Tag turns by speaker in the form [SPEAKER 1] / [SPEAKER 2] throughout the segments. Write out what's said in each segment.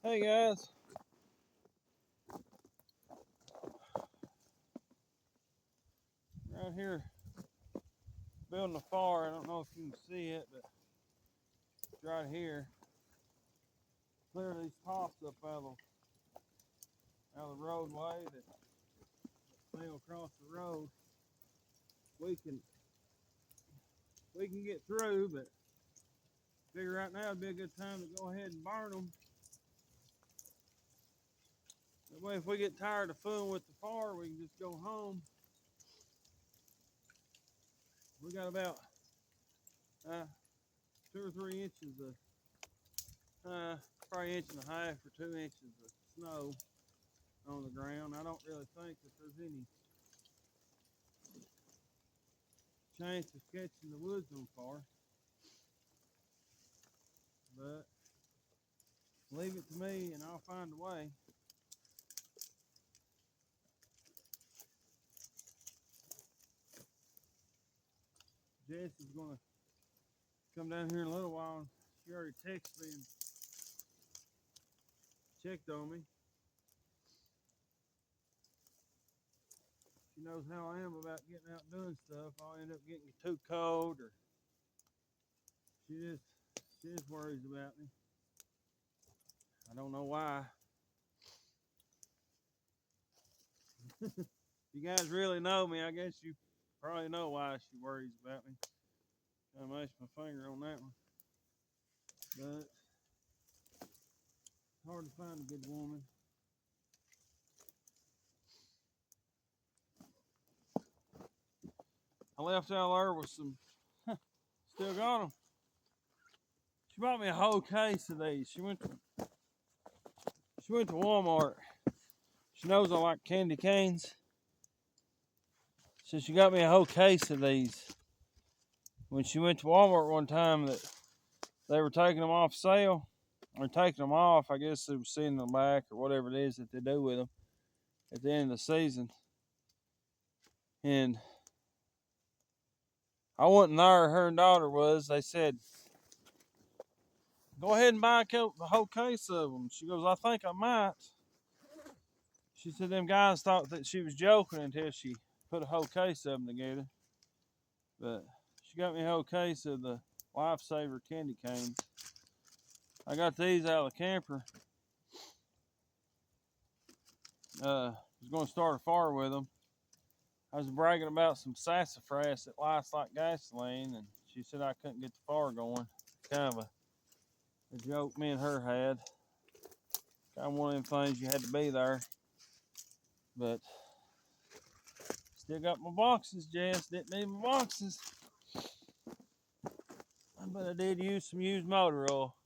[SPEAKER 1] Hey guys, right here building a fire. I don't know if you can see it, but it's right here. Clear these tops up out of the roadway that sail across the road. We can get through, but figure right now would be a good time to go ahead and burn them. That way, if we get tired of fooling with the fire, we can just go home. We got about 2 or 3 inches of probably 1.5 or 2 inches of snow on the ground. I don't really think that there's any chance of catching the woods on fire, but leave it to me and I'll find a way. Jess is gonna come down here in a little while. She already texted me and checked on me. She knows how I am about getting out doing stuff. I'll end up getting too cold, or she just worries about me. I don't know why. You guys really know me, I guess you probably know why she worries about me. I mashed my finger on that one. But it's hard to find a good woman. I left out there with some, still got them. She bought me a whole case of these. She went to Walmart. She knows I like candy canes. So she got me a whole case of these. When she went to Walmart one time, that they were taking them off sale, or taking them off. I guess they were sending them back, or whatever it is that they do with them at the end of the season. And I wasn't there. Her and daughter was. They said, "Go ahead and buy a whole case of them." She goes, "I think I might." She said them guys thought that she was joking until she put a whole case of them together. But she got me a whole case of the Lifesaver candy canes. I got these out of the camper. Was going to start a fire with them. I was bragging about some sassafras that lights like gasoline, and she said I couldn't get the fire going. Kind of a joke me and her had. Kind of one of them things you had to be there. But still got my boxes, Jess. Didn't need my boxes. But I did use some used motor oil.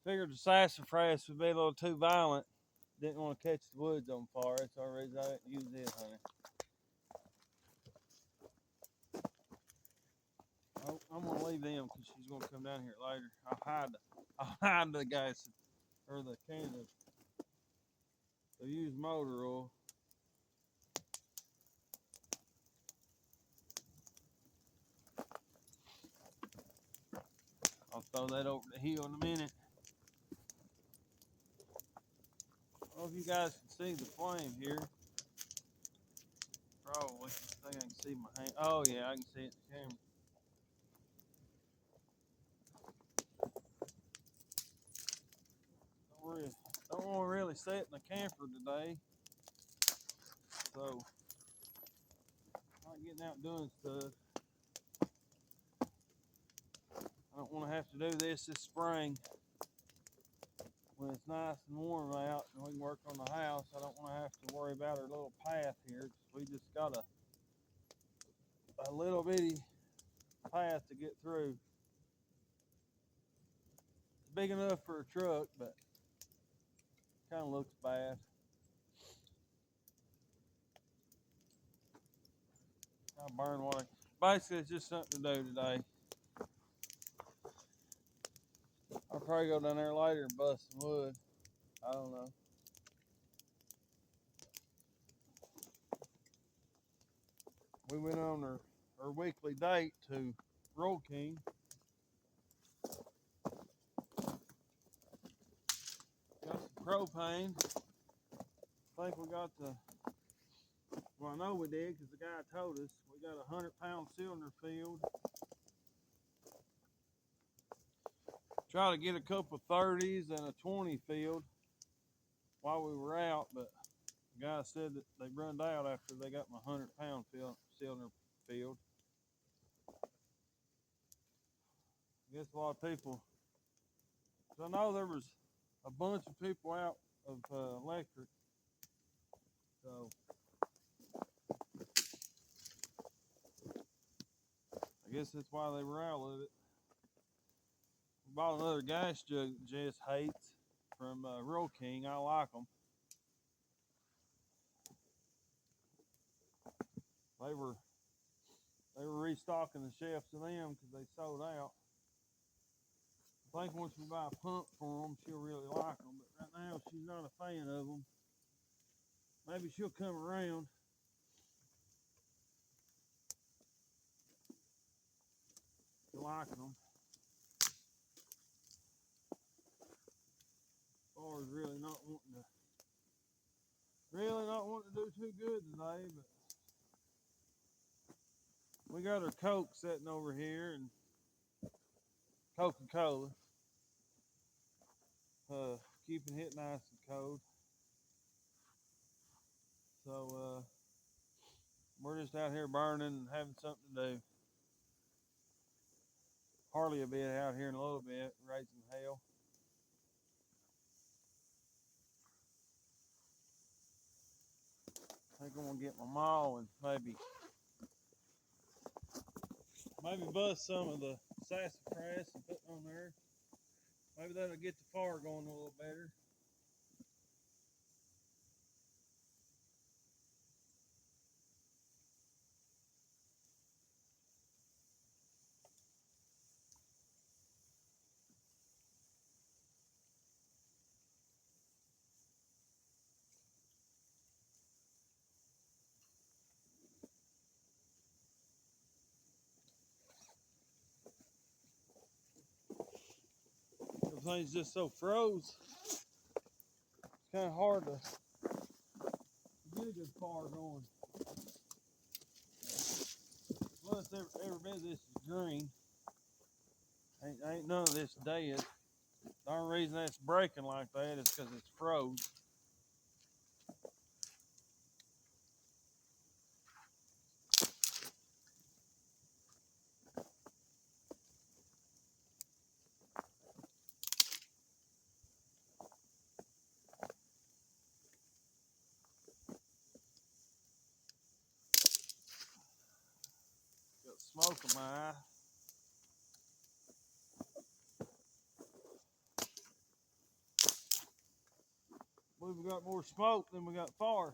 [SPEAKER 1] Figured the sassafras would be a little too violent. Didn't want to catch the woods on fire. That's the reason I didn't use it, honey. I'm gonna leave them because she's gonna come down here later. I'll hide the gas or the can of used motor oil. I'll throw that over the hill in a minute. I don't know if you guys can see the flame here. Probably. I think I can see my hand. Oh yeah, I can see it in the camera. Don't want to really sit in the camper today. So I'm not getting out doing stuff. I don't want to have to do this spring when it's nice and warm out and we can work on the house. I don't want to have to worry about our little path here. We just got a little bitty path to get through. It's big enough for a truck, but kind of looks bad. I burn one. Basically, it's just something to do today. I'll probably go down there later and bust some wood. I don't know. We went on our weekly date to Roll King. propane. I think we got the, well, I know we did because the guy told us we got a 100-pound cylinder filled. Try to get a couple of 30s and a 20 filled while we were out, but the guy said that they run out after they got my 100-pound cylinder filled. I guess a lot of people, cause I know there was a bunch of people out of electric, so I guess that's why they were out of it. We bought another gas jug that Jess hates from Rural King. I like them. They were restocking the shelves of them because they sold out. I think once we buy a pump for them, she'll really like them. But right now, she's not a fan of them. Maybe she'll come around. To liking them. As far as really not wanting to do too good today, but we got our Coke sitting over here and Coca-Cola. Keeping it nice and cold. So we're just out here burning and having something to do. Harley will be out here in a little bit, raising hell. I think I'm gonna get my maul and maybe bust some of the sassafras and put it on there. Maybe that'll get the fire going a little better. Everything's just so froze. It's kind of hard to get a good fire going. Plus, every bit of this is green. Ain't none of this dead. The only reason that's breaking like that is because it's froze. Got smoke in my eye. We've got more smoke than we got fire.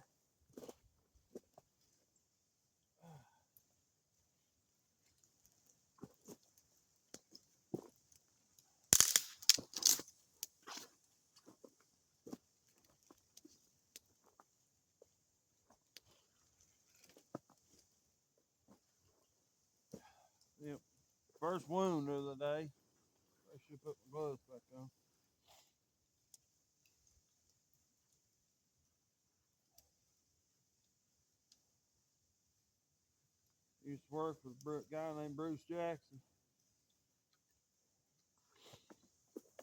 [SPEAKER 1] Yep. First wound of the day. I should put my gloves back on. Used to work with a guy named Bruce Jackson.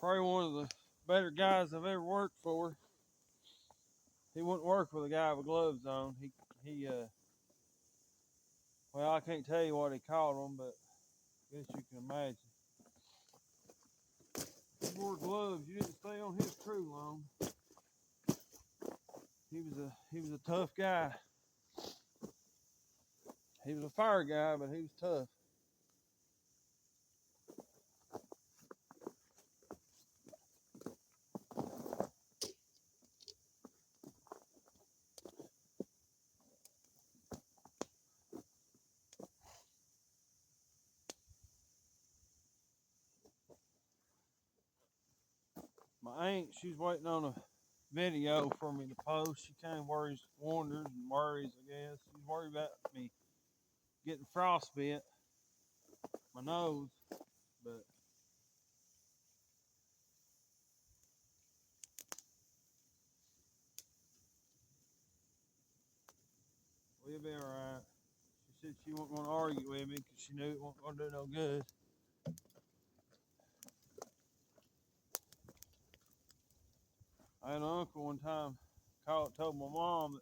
[SPEAKER 1] Probably one of the better guys I've ever worked for. He wouldn't work with a guy with gloves on. Well, I can't tell you what he called him, but I guess you can imagine. He wore gloves. You didn't stay on his crew long. He was a tough guy. He was a fire guy, but he was tough. My aunt, she's waiting on a video for me to post. She kind of wonders and worries, I guess. She's worried about me getting frostbite, my nose, but We'll be all right. She said she wasn't going to argue with me because she knew it wasn't going to do no good. I had an uncle one time told my mom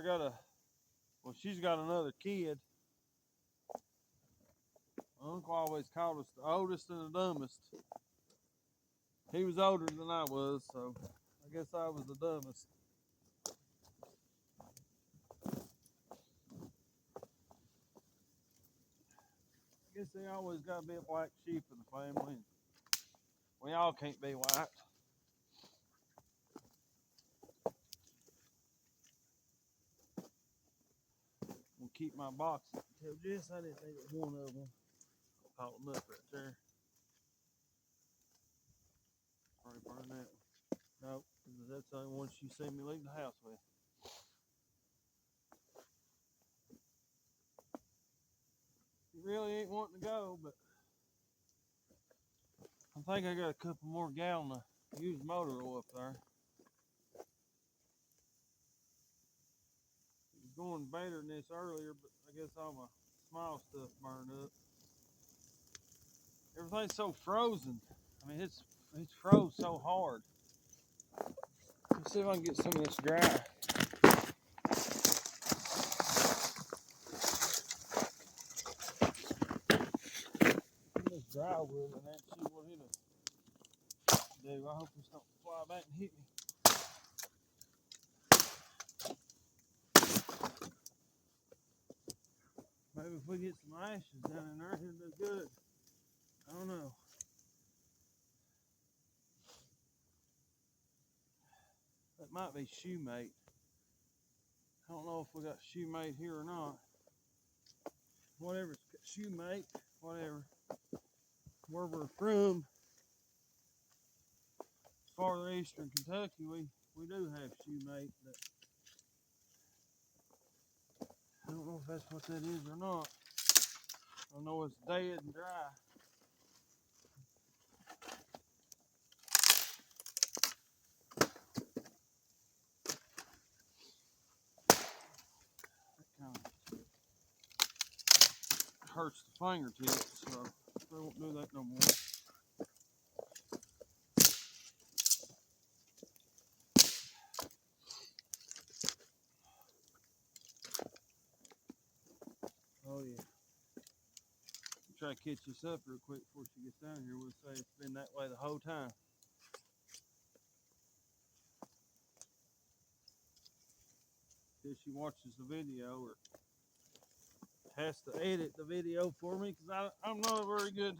[SPEAKER 1] that she's got another kid. My uncle always called us the oldest and the dumbest. He was older than I was, so I guess I was the dumbest. I guess they always got to be a black sheep in the family. We all can't be white. I'm gonna keep my boxes. Tell Jess I didn't think it was one of them. I'll pop them up right there. Probably burn that one. Nope, that's the only one she seen me leave the house with. He really ain't wanting to go, but I think I got a couple more gallon of used motor oil up there. It was going better than this earlier, but I guess all my small stuff burned up. Everything's so frozen. I mean, it's froze so hard. Let's see if I can get some of this dry. This dry wood and that, see what it'll do. I hope this don't fly back and hit me. Maybe if we get some ashes down in there, it'll do good. I don't know. That might be shoemate. I don't know if we got shoemate here or not. Whatever, shoemate, whatever. Where we're from, farther eastern Kentucky, we do have shoemate, but I don't know if that's what that is or not. I know it's dead and dry. That kind of hurts the fingertips, so I won't do that no more. Oh yeah. Try to catch this up real quick before she gets down here. We'll say it's been that way the whole time. Till she watches the video or has to edit the video for me because I'm not a very good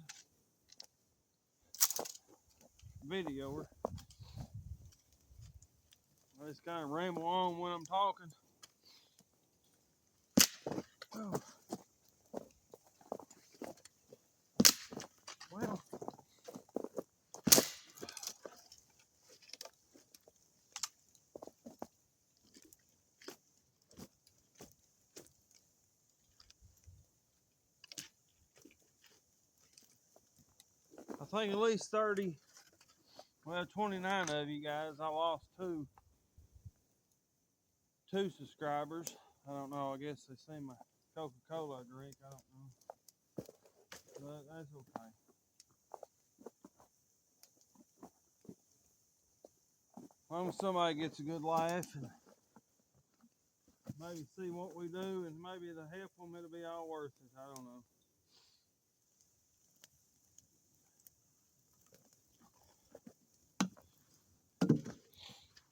[SPEAKER 1] videoer. I just kind of ramble on when I'm talking. Oh. Well, I think at least 29 of you guys. I lost two subscribers. I don't know. I guess they see my Coca-Cola drink. I don't know. But that's okay. As long as somebody gets a good laugh and maybe see what we do and maybe it'll help them, it'll be all worth it. I don't know.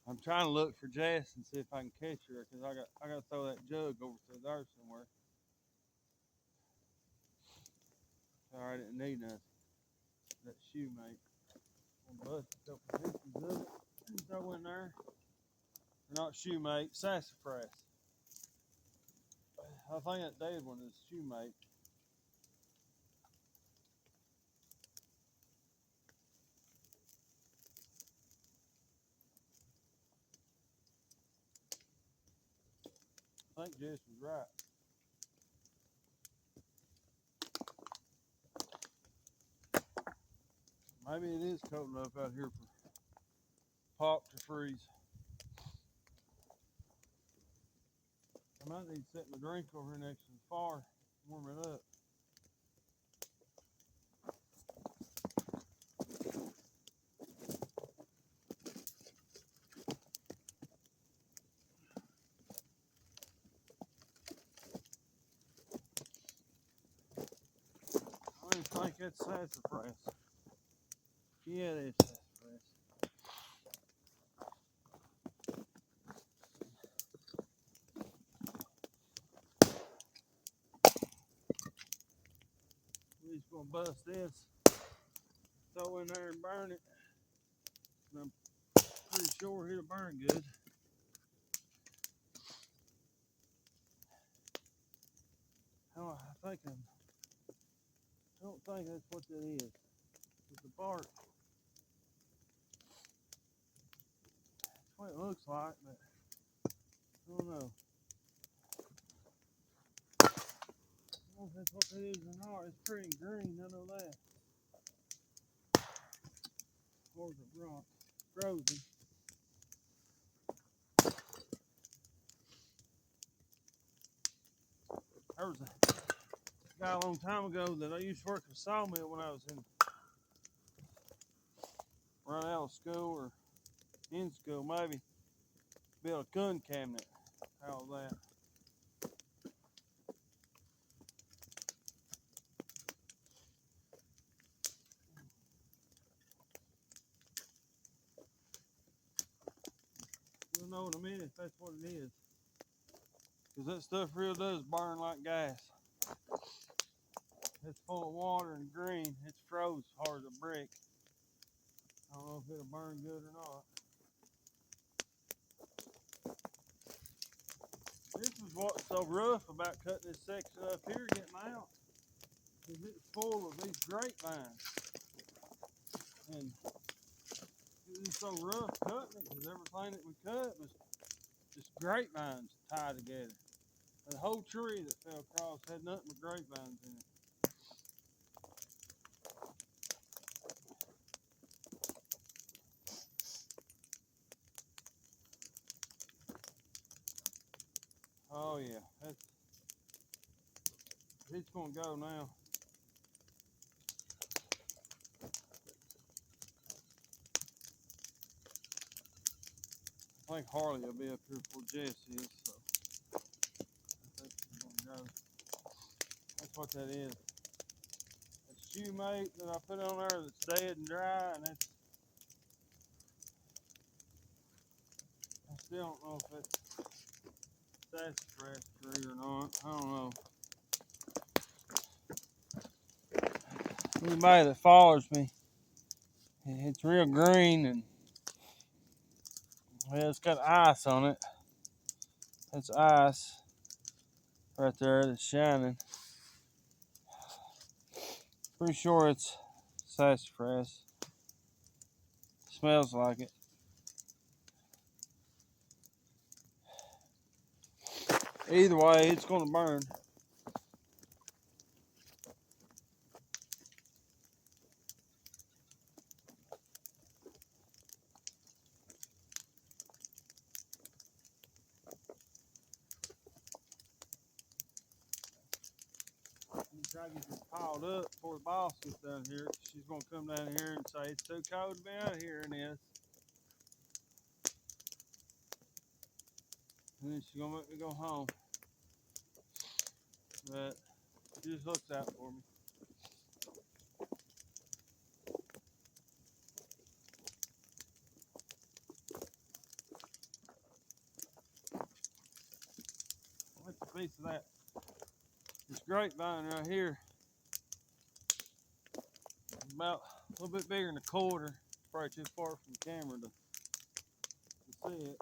[SPEAKER 1] I'm trying to look for Jess and see if I can catch her because I got to throw that jug over to there somewhere. Sorry, I didn't need nothing. That shoemate. I'll bust a couple pieces of it and throw in there. Not shoemate, sassafras. I think that dead one is shoemate. I think Jess was right. Maybe it is cold enough out here for pop to freeze. might need to set my drink over here next to the fire, warm it up. I don't think that's sassafras. Yeah, it is sassafras. We're just gonna bust this, throw in there and burn it. And I'm pretty sure it'll burn good. I don't think that's what that is. It's the bark. That's what it looks like, but I don't know. I don't know if that's what that is or not. It's pretty green, I know that. Or is it rock? Frozen. There was a guy a long time ago that I used to work at a sawmill when I was right out of school or in school, maybe. Built a gun cabinet out of that. You'll know in a minute if that's what it is. Because that stuff real does burn like gas. It's full of water and green. It's froze hard as a brick. I don't know if it'll burn good or not. This is what's so rough about cutting this section up here, getting out, is it's full of these grapevines. And it was so rough cutting it because everything that we cut was just grapevines tied together. The whole tree that fell across had nothing but grapevines in it. Oh yeah, it's gonna go now. I think Harley will be up here before Jess is, so I think she's gonna go. That's what that is. It's shoemate that I put on there that's dead and dry, and it's, I still don't know if it's sassafras tree or not. I don't know. Anybody that follows me, it's real green and well, it's got ice on it. That's ice right there that's shining. Pretty sure it's sassafras. Smells like it. Either way, it's gonna burn. Try to get this piled up before the boss gets down here. She's gonna come down here and say it's too cold to be out here in this. And then she's gonna make me go home. But she just looks out for me. What's a piece of that? This grapevine right here is about a little bit bigger than a quarter. Probably too far from the camera to see it.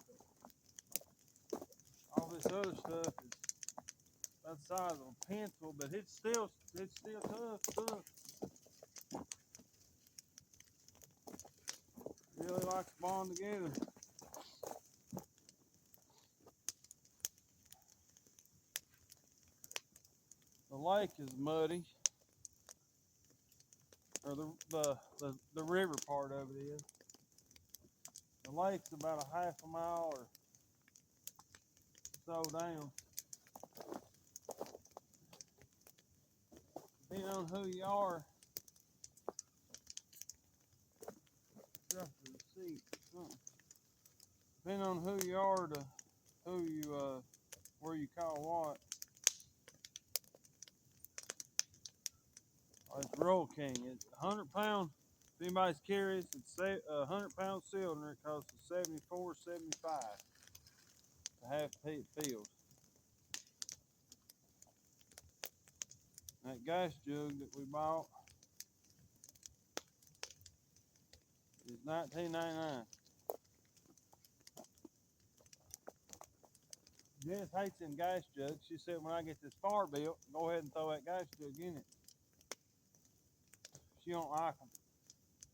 [SPEAKER 1] All this other stuff is about the size of a pencil, but it's still tough stuff. Really like to bond together. The lake is muddy, or the river part of it is. The lake's about a half a mile or so down. depending on who you are, depending on who you are to who you where you call what. It's Royal King. It's 100 pound. If anybody's curious, it's 100 pound cylinder. It costs $74.75 to half filled. That gas jug that we bought is $19.99. Jess hates them gas jugs. She said when I get this fire built, go ahead and throw that gas jug in it. She don't like them.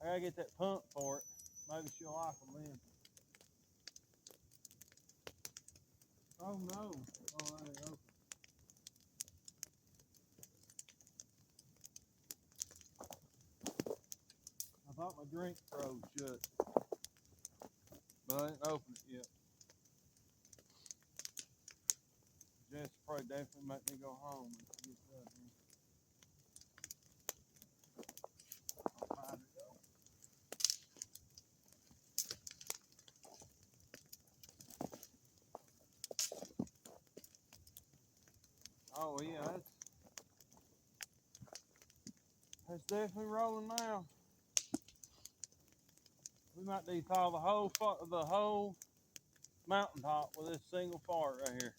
[SPEAKER 1] I gotta get that pump for it. Maybe she'll like them then. Oh no. Oh, there you go. I thought my drink froze shut, but I didn't open it yet. Jess probably definitely make me go home when she gets done here. I'll find it though. Oh yeah, that's definitely rolling now. We might need to file the whole mountaintop with this single fart right here.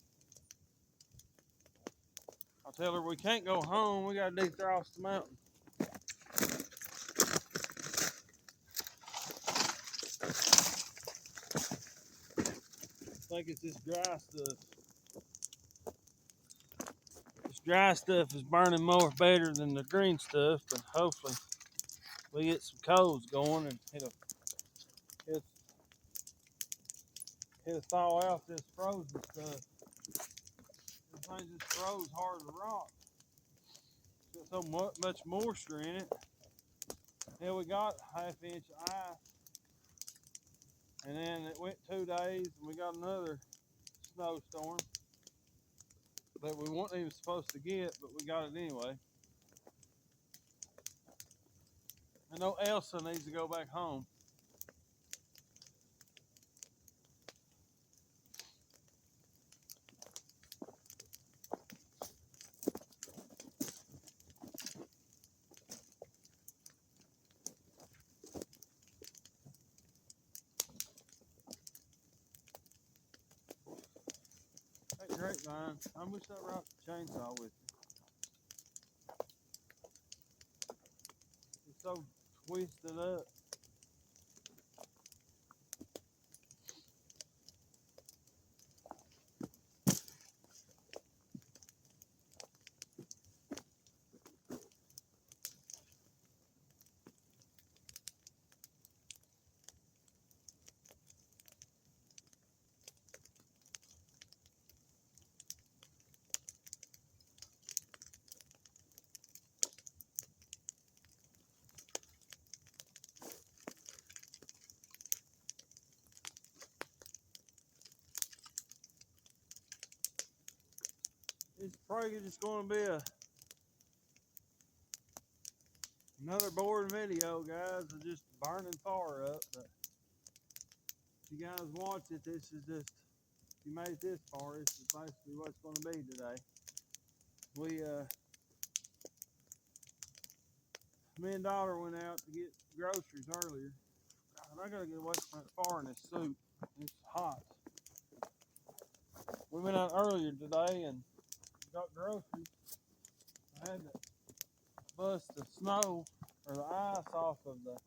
[SPEAKER 1] I'll tell her we can't go home. We gotta defrost the mountain. I think it's this dry stuff. This dry stuff is burning more better than the green stuff, but hopefully we get some coals going and it'll thaw out this frozen stuff. This thing just froze hard as a rock. It's got so much moisture in it. Then we got half-inch of ice. And then it went 2 days and we got another snowstorm that we weren't even supposed to get, but we got it anyway. I know Elsa needs to go back home. That grapevine, I wish I brought the chainsaw with me. It's so twisted up. It's probably just going to be another boring video, guys, of just burning fire up. But if you guys watch it, this is just, if you made it this far, this is basically what it's going to be today. Me and daughter went out to get groceries earlier. God, I gotta get away from that fire in this soup. It's hot. We went out earlier today and got groceries. I had to bust the snow or the ice off of the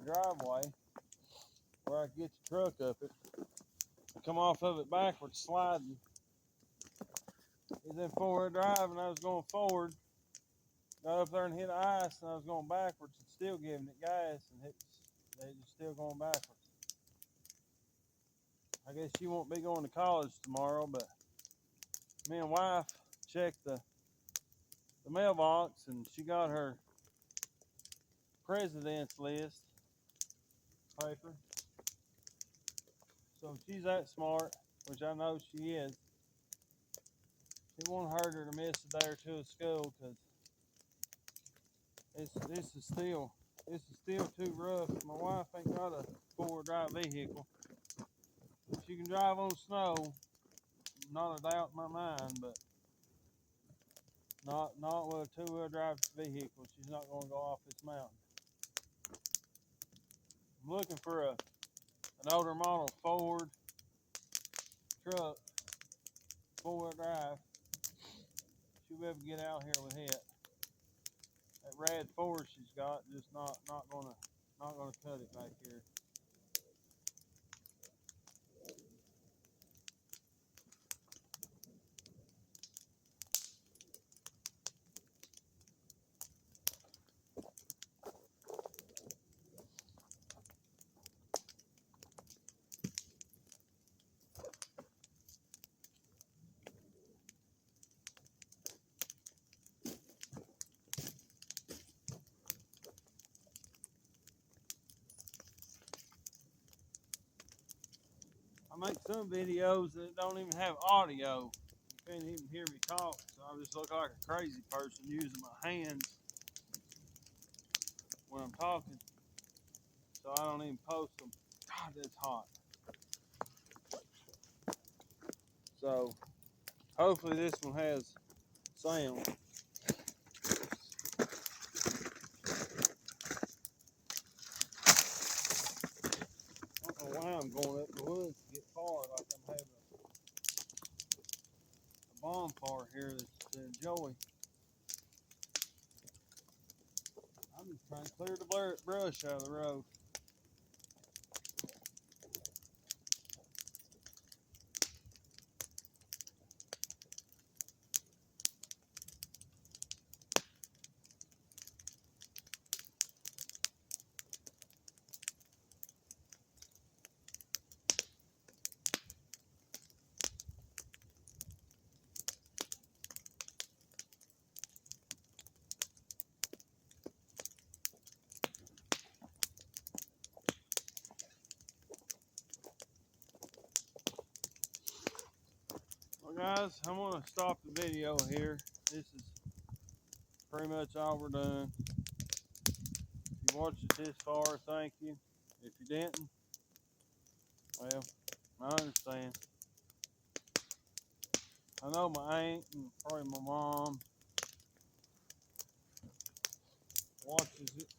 [SPEAKER 1] driveway where I could get the truck up it. I come off of it backwards, sliding. It was in four-wheel drive and I was going forward. Got up there and hit the ice and I was going backwards and still giving it gas and they just still going backwards. I guess she won't be going to college tomorrow, but me and wife checked the mailbox and she got her president's list paper. So she's that smart, which I know she is. It won't hurt her to miss a day or two of school because This is still too rough. My wife ain't got a four-wheel drive vehicle. She can drive on snow, not a doubt in my mind, but not with a two-wheel drive vehicle. She's not going to go off this mountain. I'm looking for an older model Ford truck, four-wheel drive. She'll be able to get out here with it. That rad Ford she's got just not gonna cut it back here. I make some videos that don't even have audio. You can't even hear me talk, so I just look like a crazy person using my hands when I'm talking. So I don't even post them. God, that's hot. So hopefully this one has sound. I don't know why I'm going up the woods to get far like I'm having a bonfire here to enjoy. I'm just trying to clear the brush out of the road. Well, guys, I'm going to stop the video here. This is pretty much all we're doing. If you watched it this far, thank you. If you didn't, well, I understand. I know my aunt and probably my mom watches it.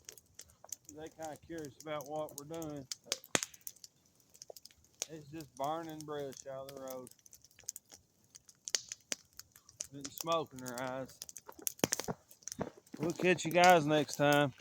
[SPEAKER 1] They kind of curious about what we're doing. It's just burning brush out of the road. Getting smoke in their eyes. We'll catch you guys next time.